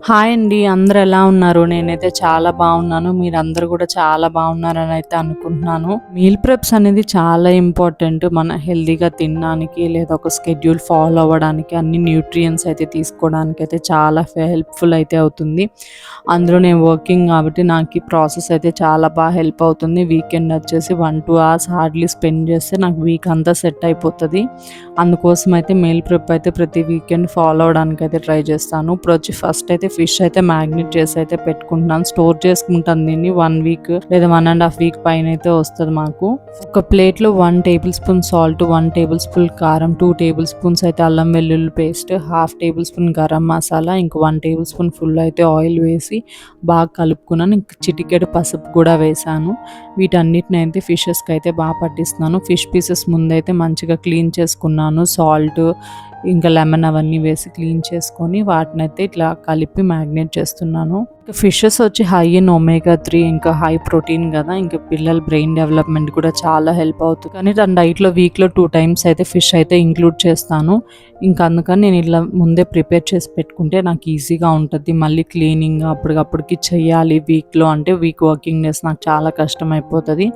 Hi అండి. అందరూ ఎలా ఉన్నారు? నేనైతే చాలా బాగున్నాను. మీరందరూ కూడా చాలా బాగున్నారని అయితే అనుకుంటున్నాను. మీల్ ప్రెప్స్ అనేది చాలా ఇంపార్టెంట్. మన హెల్తీగా తినడానికి లేదా ఒక షెడ్యూల్ ఫాలో అవ్వడానికి అన్ని న్యూట్రియంట్స్ అయితే తీసుకోవడానికి అయితే చాలా హెల్ప్ఫుల్ అయితే అవుతుంది. అందులో నేను వర్కింగ్ కాబట్టి నాకు ఈ ప్రాసెస్ అయితే చాలా బాగా హెల్ప్ అవుతుంది. వీకెండ్ వచ్చేసి 1-2 అవర్స్ హార్డ్లీ స్పెండ్ చేస్తే నాకు వీక్ అంతా సెట్ అయిపోతుంది. అందుకోసం అయితే మీల్ ప్రెప్ అయితే ప్రతి వీకెండ్ ఫాలో అవ్వడానికి అయితే ట్రై చేస్తాను. ఇప్పుడు వచ్చి ఫస్ట్ అయితే ఫిష్ అయితే మ్యాగ్నేట్ చేసి అయితే పెట్టుకుంటున్నాను. స్టోర్ చేసుకుంటాను దీన్ని 1 వీక్ లేదా 1.5 వీక్ పైన అయితే వస్తుంది మాకు. ఒక ప్లేట్లో 1 tablespoon salt, 1 tablespoon కారం, 2 టేబుల్ స్పూన్స్ అయితే అల్లం వెల్లుల్లి paste, half tablespoon garam masala, ఇంక 1 టేబుల్ స్పూన్ ఫుల్ అయితే ఆయిల్ వేసి బాగా కలుపుకున్నాను. ఇంక చిటికెడు పసుపు కూడా వేసాను. వీటన్నిటిని అయితే ఫిషెస్కి అయితే బాగా పట్టిస్తున్నాను. ఫిష్ పీసెస్ ముందైతే మంచిగా క్లీన్ చేసుకున్నాను. సాల్ట్ ఇంకా లెమన్ అవన్నీ వేసి క్లీన్ చేసుకొని వాటినైతే ఇట్లా కలిపి మ్యాగ్నేట్ చేస్తున్నాను. ఇంకా ఫిషెస్ వచ్చి హై ఇన్ ఒమేగా 3 ఇంకా హై ప్రోటీన్ కదా, ఇంకా పిల్లల బ్రెయిన్ డెవలప్మెంట్ కూడా చాలా హెల్ప్ అవుతుంది. కానీ తన డైట్లో వీక్లో 2 టైమ్స్ అయితే ఫిష్ అయితే ఇంక్లూడ్ చేస్తాను. ఇంకా అందుకని నేను ఇలా ముందే ప్రిపేర్ చేసి పెట్టుకుంటే నాకు ఈజీగా ఉంటుంది. మళ్ళీ క్లీనింగ్ అప్పటికప్పటికి చెయ్యాలి వీక్లో అంటే వీక్ వర్కింగ్ డేస్ నాకు చాలా కష్టం అయిపోతుంది.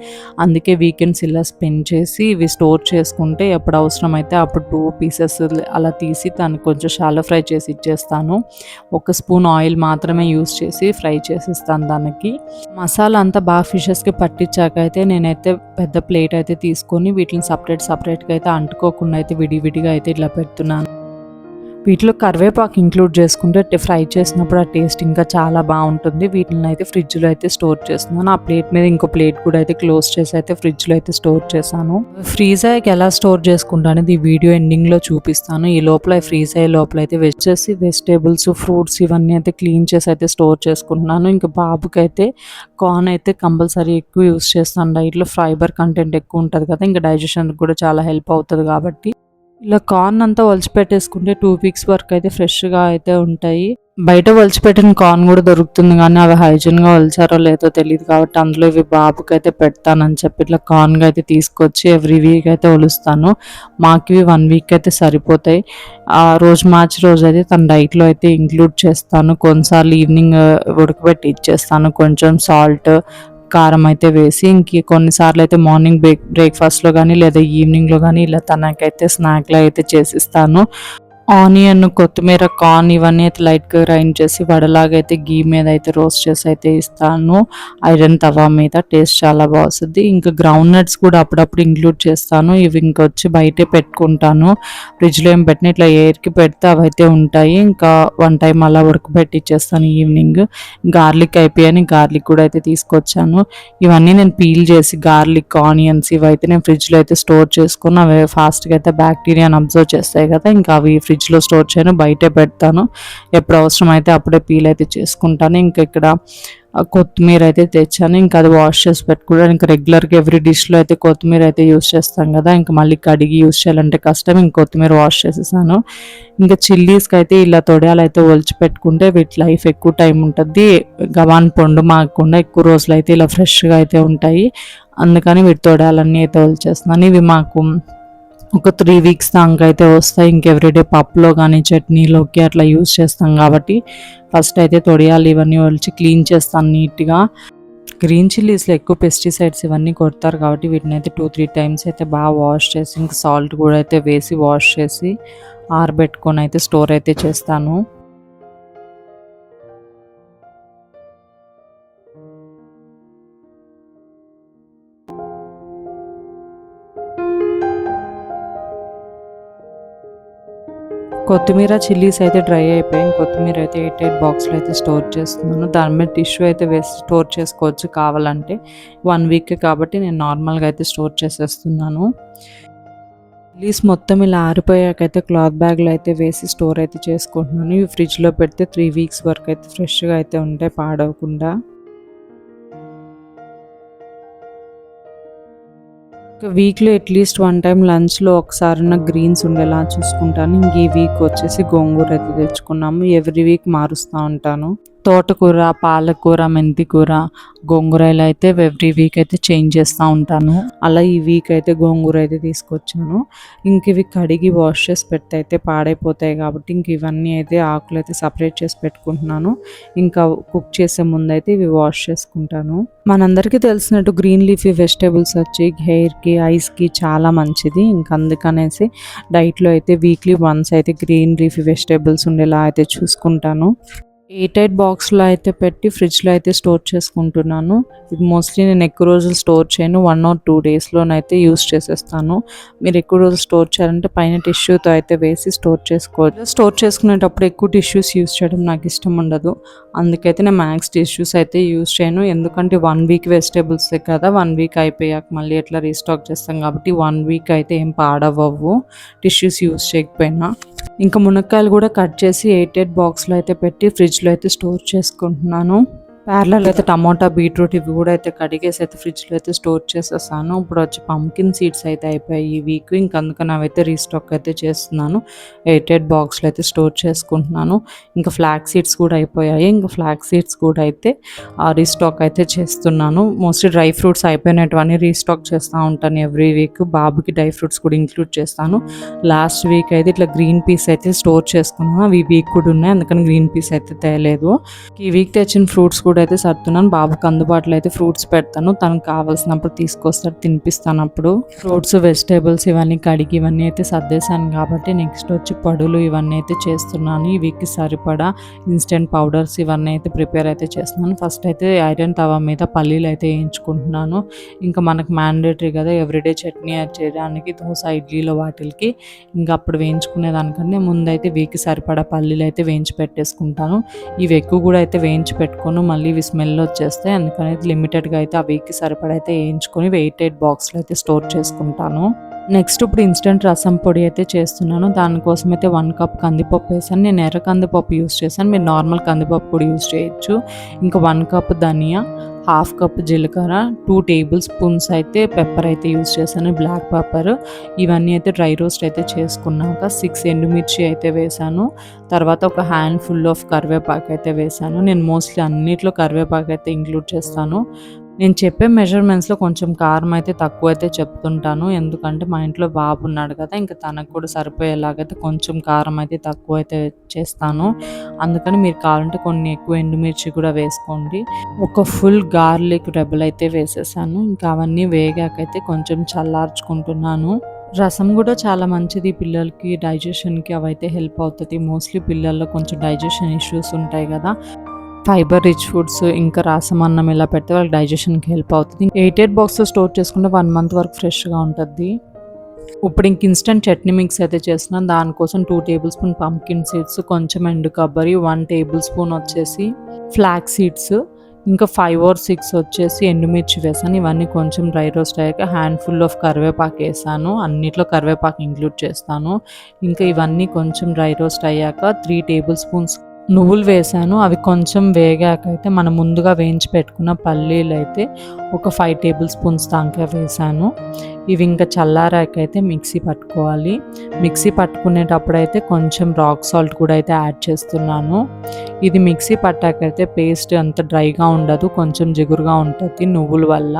అందుకే వీకెండ్స్ ఇలా స్పెండ్ చేసి ఇవి స్టోర్ చేసుకుంటే ఎప్పుడు అవసరం అయితే అప్పుడు 2 పీసెస్ అలా తీసి దాన్ని కొంచెం షాలో ఫ్రై చేసి ఇచ్చేస్తాను. 1 స్పూన్ ఆయిల్ మాత్రమే యూస్ చేసి ఫ్రై చేసిస్తాను దానికి. మసాలా అంతా బాగా ఫిషెస్కి పట్టించాక అయితే నేనైతే పెద్ద ప్లేట్ అయితే తీసుకొని వీటిని సపరేట్గా అయితే అంటుకోకుండా అయితే విడివిడిగా అయితే ఇట్లా పెడుతున్నాను. వీటిలో కరివేపాకు ఇంక్లూడ్ చేసుకుంటే ఫ్రై చేసినప్పుడు ఆ టేస్ట్ ఇంకా చాలా బాగుంటుంది. వీటిని అయితే ఫ్రిడ్జ్లో అయితే స్టోర్ చేస్తున్నాను. ఆ ప్లేట్ మీద ఇంకో ప్లేట్ కూడా అయితే క్లోజ్ చేసి అయితే ఫ్రిడ్జ్లో అయితే స్టోర్ చేశాను. ఫ్రీజ్ అయ్యాక ఎలా స్టోర్ చేసుకుంటా అనేది ఈ వీడియో ఎండింగ్లో చూపిస్తాను. ఈ లోపల ఫ్రీజ్ అయ్యే లోపల అయితే వెజిటేబుల్స్, ఫ్రూట్స్ ఇవన్నీ అయితే క్లీన్ చేసి అయితే స్టోర్ చేసుకుంటున్నాను. ఇంకా బాబుకి అయితే కార్న్ అయితే కంపల్సరీ ఎక్కువ యూస్ చేస్తాను. డైట్లో ఫైబర్ కంటెంట్ ఎక్కువ ఉంటుంది కదా, ఇంకా డైజెషన్ కూడా చాలా హెల్ప్ అవుతుంది కాబట్టి ఇలా కార్న్ అంతా ఒలిచిపెట్టేసుకుంటే 2 వీక్స్ వరకు అయితే ఫ్రెష్గా అయితే ఉంటాయి. బయట ఒలిచిపెట్టిన కార్న్ కూడా దొరుకుతుంది కానీ అవి హైజీన్గా ఒలిచారో లేదో తెలియదు కాబట్టి అందులో ఇవి బాబుకి అయితే పెడతానని చెప్పి ఇట్లా కార్న్గా అయితే తీసుకొచ్చి ఎవ్రీ వీక్ అయితే ఒలుస్తాను. మాకు ఇవి 1 వీక్ అయితే సరిపోతాయి. ఆ రోజు మార్చి రోజు అయితే తన డైట్లో అయితే ఇంక్లూడ్ చేస్తాను. కొన్నిసార్లు ఈవినింగ్ ఉడకబెట్టి ఇచ్చేస్తాను కొంచెం సాల్ట్ కారం అయితే వేసి. ఇంక కొన్నిసార్లు అయితే మార్నింగ్ బ్రేక్ఫాస్ట్లో కానీ లేదా ఈవినింగ్లో కానీ ఇలా తనకైతే స్నాక్లో అయితే చేసిస్తాను. ఆనియన్, కొత్తిమీర, కార్న్ ఇవన్నీ అయితే లైట్గా గ్రైండ్ చేసి వడలాగా అయితే గీ మీద అయితే రోస్ట్ చేసి అయితే ఇస్తాను. ఐరన్ తవా మీద టేస్ట్ చాలా బాగుంది. ఇంకా గ్రౌండ్ నట్స్ కూడా అప్పుడప్పుడు ఇంక్లూడ్ చేస్తాను. ఇవి ఇంకొచ్చి బయటే పెట్టుకుంటాను. ఫ్రిడ్జ్లో ఏం పెట్టిన ఇట్లా ఎయిర్కి పెడితే అవి అయితే ఉంటాయి. ఇంకా 1 టైం అలా ఉడకబెట్టి ఇచ్చేస్తాను ఈవినింగ్. గార్లిక్ అయిపోయాయని గార్లిక్ కూడా అయితే తీసుకొచ్చాను. ఇవన్నీ నేను పీల్ చేసి గార్లిక్, ఆనియన్స్ ఇవైతే నేను ఫ్రిడ్జ్లో అయితే స్టోర్ చేసుకుని అవి ఫాస్ట్గా అయితే బ్యాక్టీరియాని అబ్జర్వ్ చేస్తాయి కదా, ఇంకా అవి ఫ్రిడ్జ్లో స్టోర్ చేయను, బయటే పెడతాను. ఎప్పుడు అవసరం అయితే అప్పుడే పీల్ అయితే చేసుకుంటాను. ఇంకా ఇక్కడ కొత్తిమీర అయితే తెచ్చాను. ఇంకా అది వాష్ చేసి పెట్టుకుంటాను. ఇంకా రెగ్యులర్గా ఎవ్రీ డిష్లో అయితే కొత్తిమీర అయితే యూస్ చేస్తాం కదా, ఇంకా మళ్ళీ కడిగి యూస్ చేయాలంటే కష్టం. ఇంక కొత్తిమీర వాష్ చేసేసాను. ఇంకా చిల్లీస్కి అయితే ఇలా తొడియాలు అయితే ఒలిచి పెట్టుకుంటే వీటి లైఫ్ ఎక్కువ టైం ఉంటుంది. గవాన్ పండు మాకుండా ఎక్కువ రోజులు అయితే ఇలా ఫ్రెష్గా అయితే ఉంటాయి. అందుకని వీటి తొడియాలన్నీ అయితే ఒలిచేస్తున్నాను. ఇవి మాకు ఒక 3 వీక్స్ దాకా అయితే వస్తాయి. ఇంక ఎవ్రీడే పప్పులో కానీ చట్నీలోకి అట్లా యూస్ చేస్తాం కాబట్టి ఫస్ట్ అయితే తొడియాలు ఇవన్నీ ఒలిచి క్లీన్ చేస్తాను నీట్గా. గ్రీన్ చిల్లీస్లో ఎక్కువ పెస్టిసైడ్స్ ఇవన్నీ కొడతారు కాబట్టి వీటిని అయితే 2-3 టైమ్స్ అయితే బాగా వాష్ చేసి ఇంకా సాల్ట్ కూడా అయితే వేసి వాష్ చేసి ఆరబెట్టుకొని అయితే స్టోర్ అయితే చేస్తాను. కొత్తిమీర, చిల్లీస్ అయితే డ్రై అయిపోయాయి. కొత్తిమీర అయితే 8 బాక్స్లో అయితే స్టోర్ చేస్తున్నాను. దాని మీద టిష్యూ అయితే వేసి స్టోర్ చేసుకోవచ్చు కావాలంటే. 1 వీక్ కాబట్టి నేను నార్మల్గా అయితే స్టోర్ చేసేస్తున్నాను. చిల్లీస్ మొత్తం ఇలా ఆరిపోయాకైతే క్లాత్ బ్యాగ్లో అయితే వేసి స్టోర్ అయితే చేసుకుంటున్నాను. ఇవి ఫ్రిడ్జ్లో పెడితే 3 వీక్స్ వరకు అయితే ఫ్రెష్గా అయితే ఉంటాయి పాడవకుండా. వీక్లో అట్లీస్ట్ 1 టైం లంచ్లో ఒకసారి గ్రీన్స్ ఉండేలా చూసుకుంటాను. ఇంక ఈ వీక్ వచ్చేసి గోంగూర అయితే తెచ్చుకున్నాము. ఎవ్రీ వీక్ మారుస్తూ ఉంటాను. తోటకూర, పాలకూర, మెంతికూర, గోంగూర ఇలా అయితే ఎవ్రీ వీక్ అయితే చేంజ్ చేస్తూ ఉంటాను. అలా ఈ వీక్ అయితే గోంగూర అయితే తీసుకొచ్చాను. ఇంక ఇవి కడిగి వాష్ చేసి పెడితే అయితే పాడైపోతాయి కాబట్టి ఇంక ఇవన్నీ అయితే ఆకులు అయితే సపరేట్ చేసి పెట్టుకుంటున్నాను. ఇంకా కుక్ చేసే ముందు అయితే ఇవి వాష్ చేసుకుంటాను. మనందరికీ తెలిసినట్టు గ్రీన్ లీఫీ వెజిటేబుల్స్ వచ్చి హెయిర్కి, ఐస్కి చాలా మంచిది. ఇంకా అందుకనేసి డైట్లో అయితే వీక్లీ వన్స్ అయితే గ్రీన్ లీఫీ వెజిటేబుల్స్ ఉండేలా అయితే చూసుకుంటాను. ఎయిర్ టైట్ బాక్స్లో అయితే పెట్టి ఫ్రిడ్జ్లో అయితే స్టోర్ చేసుకుంటున్నాను. ఇది మోస్ట్లీ నేను ఎక్కువ రోజులు స్టోర్ చేయను, 1 or 2 డేస్లోనైతే యూస్ చేసేస్తాను. మీరు ఎక్కువ రోజులు స్టోర్ చేయాలంటే పైన టిష్యూతో అయితే వేసి స్టోర్ చేసుకోవచ్చు. స్టోర్ చేసుకునేటప్పుడు ఎక్కువ టిష్యూస్ యూస్ చేయడం నాకు ఇష్టం ఉండదు. అందుకైతే నేను మ్యాక్స్ టిష్యూస్ అయితే యూస్ చేయను. ఎందుకంటే 1 వీక్ వెజిటేబుల్సే కదా, 1 వీక్ అయిపోయాక మళ్ళీ ఎట్లా రీస్టాక్ చేస్తాం కాబట్టి 1 వీక్ అయితే ఏం పాడవవు టిష్యూస్ యూస్ చేయకపోయినా. ఇంకా మునక్కాయలు కూడా కట్ చేసి ఎయిర్ టైట్ బాక్స్లో అయితే పెట్టి ఫ్రిడ్జ్లో అయితే స్టోర్ చేసుకుంటున్నాను. ప్యారలల్ అయితే టమాటా, బీట్రూట్ ఇవి కూడా అయితే కడిగేసి అయితే ఫ్రిడ్జ్లో అయితే స్టోర్ చేసేసాను. ఇప్పుడు వచ్చి పంకిన్ సీడ్స్ అయితే అయిపోయాయి ఈ వీక్. ఇంకా అందుకని అవైతే రీస్టాక్ అయితే చేస్తున్నాను. ఎయిర్ టైట్ బాక్స్లో అయితే స్టోర్ చేసుకుంటున్నాను. ఇంకా ఫ్లాక్ సీడ్స్ కూడా అయిపోయాయి. ఇంకా ఫ్లాక్ సీడ్స్ కూడా అయితే రీస్టాక్ అయితే చేస్తున్నాను. మోస్ట్లీ డ్రై ఫ్రూట్స్ అయిపోయినటువన్నీ రీస్టాక్ చేస్తూ ఉంటాను ఎవ్రీ వీక్. బాబుకి డ్రై ఫ్రూట్స్ కూడా ఇంక్లూడ్ చేస్తాను. లాస్ట్ వీక్ అయితే ఇట్లా గ్రీన్ పీస్ అయితే స్టోర్ చేసుకున్నాను. అవి వీక్ కూడా ఉన్నాయి, అందుకని గ్రీన్ పీస్ అయితే తేలేదు. ఈ వీక్ తెచ్చిన ఫ్రూట్స్ కూడా అయితే సర్దుతున్నాను. బాబుకి అందుబాటులో అయితే ఫ్రూట్స్ పెడతాను, తనకు కావాల్సినప్పుడు తీసుకొస్తాడు, తినిపిస్తాను. అప్పుడు ఫ్రూట్స్, వెజిటేబుల్స్ ఇవన్నీ కడిగి ఇవన్నీ అయితే సర్దేశాను కాబట్టి నెక్స్ట్ వచ్చి పడులు ఇవన్నీ అయితే చేస్తున్నాను. ఈ వీక్కి సరిపడా ఇన్స్టెంట్ పౌడర్స్ ఇవన్నీ అయితే ప్రిపేర్ అయితే చేస్తున్నాను. ఫస్ట్ అయితే ఐరన్ తవా మీద పల్లీలు అయితే వేయించుకుంటున్నాను. ఇంకా మనకు మ్యాండేటరీ కదా ఎవ్రీడే చట్నీ చేయడానికి, దోశ, ఇడ్లీలో వాటికి. ఇంకా అప్పుడు వేయించుకునే దానికన్నా ముందైతే వీక్కి సరిపడా పల్లీలు అయితే వేయించి పెట్టేసుకుంటాను. ఇవి ఎక్కువ కూడా అయితే వేయించి పెట్టుకోను, మళ్ళీ ఇవి స్మెల్ వచ్చేస్తాయి. అందుకని లిమిటెడ్గా అయితే ఆ వీక్కి సరిపడా అయితే వేయించుకొని ఎయిర్ టైట్ బాక్స్లో అయితే స్టోర్ చేసుకుంటాను. నెక్స్ట్ ఇప్పుడు ఇన్స్టెంట్ రసం పొడి అయితే చేస్తున్నాను. దానికోసం అయితే 1 కప్ కందిపప్పు వేసాను. నేను ఎర్ర కందిపప్పు యూస్ చేశాను, మీరు నార్మల్ కందిపప్పు కూడా యూస్ చేయొచ్చు. ఇంకా 1 కప్ ధనియా, 1/2 కప్ జీలకర్ర, 2 టేబుల్ స్పూన్స్ అయితే పెప్పర్ అయితే యూస్ చేశాను, బ్లాక్ పెప్పర్. ఇవన్నీ అయితే డ్రై రోస్ట్ అయితే చేసుకున్నాక 6 ఎండుమిర్చి అయితే వేసాను. తర్వాత ఒక హ్యాండ్ ఫుల్ ఆఫ్ కరివేపాకు అయితే వేసాను. నేను మోస్ట్లీ అన్నిట్లో కరివేపాకు అయితే ఇంక్లూడ్ చేస్తాను. నేను చెప్పే మెజర్మెంట్స్లో కొంచెం కారం అయితే తక్కువ అయితే చెప్తుంటాను, ఎందుకంటే మా ఇంట్లో బాబు ఉన్నాడు కదా, ఇంకా తనకు కూడా సరిపోయేలాగైతే కొంచెం కారం అయితే తక్కువ అయితే చేస్తాను. అందుకని మీరు కావాలంటే కొన్ని ఎక్కువ ఎండుమిర్చి కూడా వేసుకోండి. ఒక ఫుల్ గార్లిక్ రెబల్ అయితే వేసేసాను. ఇంకా అవన్నీ వేగాకైతే కొంచెం చల్లార్చుకుంటున్నాను. రసం కూడా చాలా మంచిది పిల్లలకి, డైజెషన్కి అవైతే హెల్ప్ అవుతుంది. మోస్ట్లీ పిల్లల్లో కొంచెం డైజెషన్ ఇష్యూస్ ఉంటాయి కదా, ఫైబర్ రిచ్ ఫుడ్స్ ఇంకా రసం అన్నం ఇలా పెడితే వాళ్ళకి డైజెషన్కి హెల్ప్ అవుతుంది. ఎయిర్ టైట్ బాక్స్లో స్టోర్ చేసుకుంటే 1 మంత్ వరకు ఫ్రెష్గా ఉంటుంది. ఇప్పుడు ఇంక ఇన్స్టెంట్ చట్నీ మిక్స్ అయితే చేస్తున్నాను. దానికోసం 2 టేబుల్ స్పూన్ పంకిన్ సీడ్స్, కొంచెం ఎండు కొబ్బరి, 1 టేబుల్ స్పూన్ వచ్చేసి ఫ్లాక్ సీడ్స్, ఇంకా 5 or 6 వచ్చేసి ఎండుమిర్చి వేసాను. ఇవన్నీ కొంచెం డ్రై రోస్ట్ అయ్యాక హ్యాండ్ ఫుల్ ఆఫ్ కరివేపాకు వేసాను. అన్నిట్లో కరివేపాకు ఇంక్లూడ్ చేస్తాను. ఇంకా ఇవన్నీ కొంచెం డ్రై రోస్ట్ అయ్యాక 3 టేబుల్ స్పూన్స్ నువ్వులు వేసాను. అవి కొంచెం వేగాక అయితే మనం ముందుగా వేయించి పెట్టుకున్న పల్లీలు అయితే ఒక 5 టేబుల్ స్పూన్స్ దాకా వేసాను. ఇవి ఇంకా చల్లారాక అయితే మిక్సీ పట్టుకోవాలి. మిక్సీ పట్టుకునేటప్పుడు అయితే కొంచెం రాక్ సాల్ట్ కూడా అయితే యాడ్ చేస్తున్నాను. ఇది మిక్సీ పట్టాకైతే పేస్ట్ అంత డ్రైగా ఉండదు, కొంచెం జిగురుగా ఉంటుంది నువ్వుల వల్ల.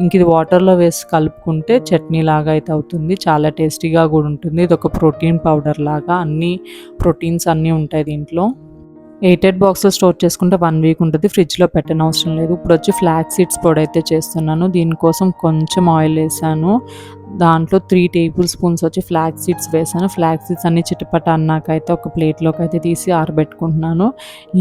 ఇంక ఇది వాటర్లో వేసి కలుపుకుంటే చట్నీ లాగా అయితే అవుతుంది, చాలా టేస్టీగా కూడా ఉంటుంది. ఇది ఒక ప్రోటీన్ పౌడర్ లాగా, అన్ని ప్రోటీన్స్ అన్నీ ఉంటాయి దీంట్లో. ఎయిర్ టైట్ బాక్స్లో స్టోర్ చేసుకుంటే 1 వీక్ ఉంటుంది, ఫ్రిడ్జ్లో పెట్టనవసరం లేదు. ఇప్పుడు వచ్చి ఫ్లాక్ సీడ్స్ పొడి అయితే చేస్తున్నాను. దీనికోసం కొంచెం ఆయిల్ వేసాను. దాంట్లో 3 టేబుల్ స్పూన్స్ వచ్చి ఫ్లాక్ సీడ్స్ వేసాను. ఫ్లాక్ సీడ్స్ అన్ని చిటపట అన్నాకైతే ఒక ప్లేట్లోకి అయితే తీసి ఆరబెట్టుకుంటున్నాను.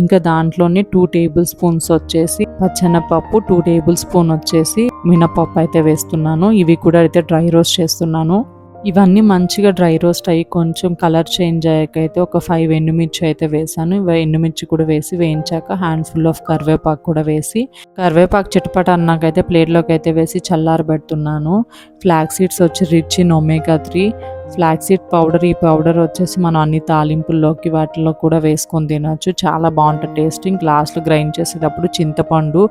ఇంకా దాంట్లోనే 2 టేబుల్ స్పూన్స్ వచ్చేసి పచ్చెనపప్పు, 2 టేబుల్ స్పూన్ వచ్చేసి మినపప్పు అయితే వేస్తున్నాను. ఇవి కూడా అయితే డ్రై రోస్ట్ చేస్తున్నాను. ఇవన్నీ మంచిగా డ్రై రోస్ట్ అయ్యి కొంచెం కలర్ చేంజ్ అయ్యాకైతే ఒక 5 ఎండుమిర్చి అయితే వేసాను. ఎండుమిర్చి కూడా వేసి వేయించాక హ్యాండ్ ఫుల్ ఆఫ్ కరివేపాకు కూడా వేసి, కరివేపాకు చిటపట అన్నాకైతే ప్లేట్లోకి అయితే వేసి చల్లారబెడుతున్నాను. ఫ్లాక్ సీడ్స్ వచ్చి rich in omega 3, flaxseed powder, ఈ పౌడర్ వచ్చేసి మనం అన్ని తాలింపుల్లోకి వాటిల్లో కూడా వేసుకొని తినొచ్చు. చాలా బాగుంటుంది టేస్ట్. ఇంక లాస్ట్లో గ్రైండ్ చేసేటప్పుడు చింతపండు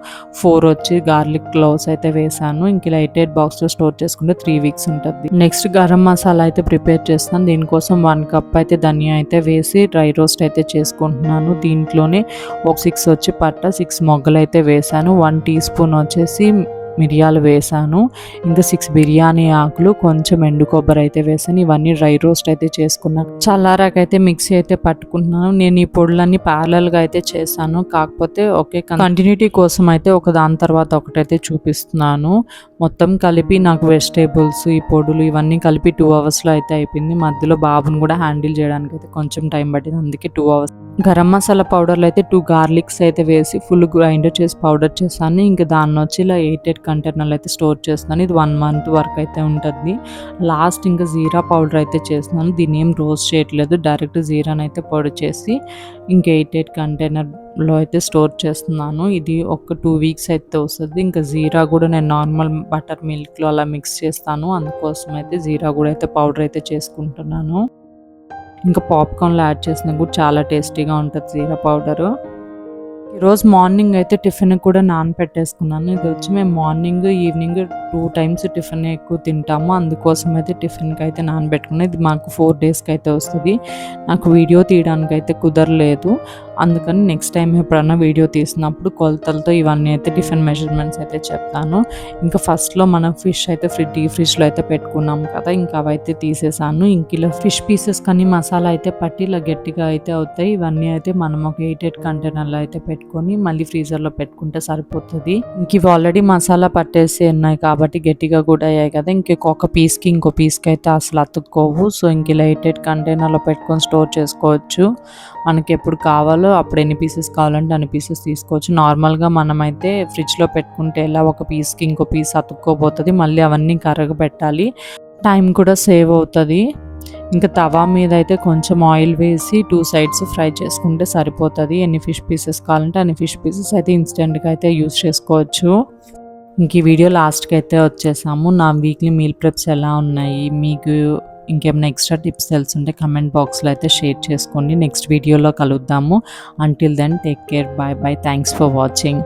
4 వచ్చి గార్లిక్ క్లోవ్స్ అయితే వేసాను. ఇంక ఇలా 88 బాక్స్లో స్టోర్ చేసుకుంటే 3 వీక్స్ ఉంటుంది. నెక్స్ట్ గరం మసాలా అయితే ప్రిపేర్ చేస్తాను. దీనికోసం 1 కప్ అయితే ధనియా అయితే వేసి డ్రై రోస్ట్ అయితే చేసుకుంటున్నాను. దీంట్లోనే ఒక 6 వచ్చి పట్ట, 6 మొగ్గలు అయితే వేసాను. 1 టీ స్పూన్ వచ్చేసి మిరియాలు వేసాను. ఇంకా 6 బిర్యానీ ఆకులు, కొంచెం ఎండు కొబ్బరి అయితే వేసాను. ఇవన్నీ డ్రై రోస్ట్ అయితే చేసుకున్నాను. చల్లారాకైతే మిక్సీ అయితే పట్టుకుంటున్నాను. నేను ఈ పొడులన్నీ ప్యారలల్గా అయితే చేశాను. కాకపోతే ఒకే కంటిన్యూటీ కోసం అయితే ఒక దాని తర్వాత ఒకటైతే చూపిస్తున్నాను. మొత్తం కలిపి నాకు వెజిటేబుల్స్, ఈ పొడులు ఇవన్నీ కలిపి 2 అవర్స్లో అయితే అయిపోయింది. మధ్యలో బాబుని కూడా హ్యాండిల్ చేయడానికి అయితే కొంచెం టైం పట్టింది, అందుకే 2 అవర్స్. గరం మసాలా పౌడర్లో అయితే 2 గార్లిక్స్ అయితే వేసి ఫుల్ గ్రైండర్ చేసి పౌడర్ చేశాను. ఇంకా దాన్ని వచ్చి ఇలా 88 కంటైనర్లు అయితే స్టోర్ చేస్తున్నాను. ఇది 1 మంత్ వరకు అయితే ఉంటుంది. లాస్ట్ ఇంకా జీరా పౌడర్ అయితే చేస్తున్నాను. దీన్ని ఏం రోస్ట్ చేయట్లేదు, డైరెక్ట్ జీరాని అయితే పొడి చేసి ఇంకా 88 కంటైనర్లో అయితే స్టోర్ చేస్తున్నాను. ఇది ఒక 2 వీక్స్ అయితే వస్తుంది. ఇంకా జీరా కూడా నేను నార్మల్ బటర్ మిల్క్లో అలా మిక్స్ చేస్తాను. అందుకోసం అయితే జీరా కూడా అయితే పౌడర్ అయితే చేసుకుంటున్నాను. ఇంకా పాప్కార్న్లో యాడ్ చేసినా కూడా చాలా టేస్టీగా ఉంటుంది జీరా పౌడరు. ఈరోజు మార్నింగ్ అయితే టిఫిన్ కూడా నానపెట్టేసుకున్నాను. ఇది వచ్చి మేము మార్నింగ్, ఈవినింగ్ 2 టైమ్స్ టిఫిన్ ఎక్కువ తింటాము. అందుకోసం అయితే టిఫిన్కి అయితే నానబెట్టుకున్నాను. ఇది మాకు 4 డేస్కి అయితే వస్తుంది. నాకు వీడియో తీయడానికి అయితే కుదరలేదు. అందుకని నెక్స్ట్ టైం ఎప్పుడన్నా వీడియో తీసినప్పుడు కొలతలతో ఇవన్నీ అయితే టిఫిన్ మెజర్మెంట్స్ అయితే చెప్తాను. ఇంకా ఫస్ట్లో మనం ఫిష్ అయితే డీప్ ఫ్రిడ్జ్లో అయితే పెట్టుకున్నాం కదా, ఇంకా అవైతే తీసేసాను. ఇంక ఇలా ఫిష్ పీసెస్ కానీ మసాలా అయితే పట్టి ఇలా గట్టిగా అయితే అవుతాయి. ఇవన్నీ అయితే మనం ఒక 88 కంటైనర్లో అయితే పెట్టుకొని మళ్ళీ ఫ్రీజర్లో పెట్టుకుంటే సరిపోతుంది. ఇంక ఇవి ఆల్రెడీ మసాలా పట్టేసి ఉన్నాయి కాబట్టి గట్టిగా కూడా అయ్యాయి కదా, ఇంకొక పీస్కి ఇంకో పీస్కి అయితే అసలు అతుక్కోవు. సో ఇంక ఇలా 88 కంటైనర్లో పెట్టుకొని స్టోర్ చేసుకోవచ్చు. మనకి ఎప్పుడు కావాలో అప్పుడు ఎన్ని పీసెస్ కావాలంటే అన్ని పీసెస్ తీసుకోవచ్చు. నార్మల్గా మనమైతే ఫ్రిడ్జ్లో పెట్టుకుంటే ఎలా ఒక పీస్కి ఇంకో పీస్ అతుక్కోబోతుంది, మళ్ళీ అవన్నీ కరగబెట్టాలి, టైం కూడా సేవ్ అవుతుంది. ఇంకా తవా మీద అయితే కొంచెం ఆయిల్ వేసి 2 సైడ్స్ ఫ్రై చేసుకుంటే సరిపోతుంది. ఎన్ని ఫిష్ పీసెస్ కావాలంటే అన్ని ఫిష్ పీసెస్ అయితే ఇన్స్టెంట్గా అయితే యూస్ చేసుకోవచ్చు. ఇంక ఈ వీడియో లాస్ట్కి అయితే వచ్చేసాము. నా వీక్లీ మీల్ ప్రెప్స్ ఎలా ఉన్నాయి, మీకు ఇంకేమైనా ఎక్స్ట్రా టిప్స్ తెలుసుంటే కమెంట్ బాక్స్లో అయితే షేర్ చేసుకోండి. నెక్స్ట్ వీడియోలో కలుద్దాము. Until then take care, bye bye, thanks for watching.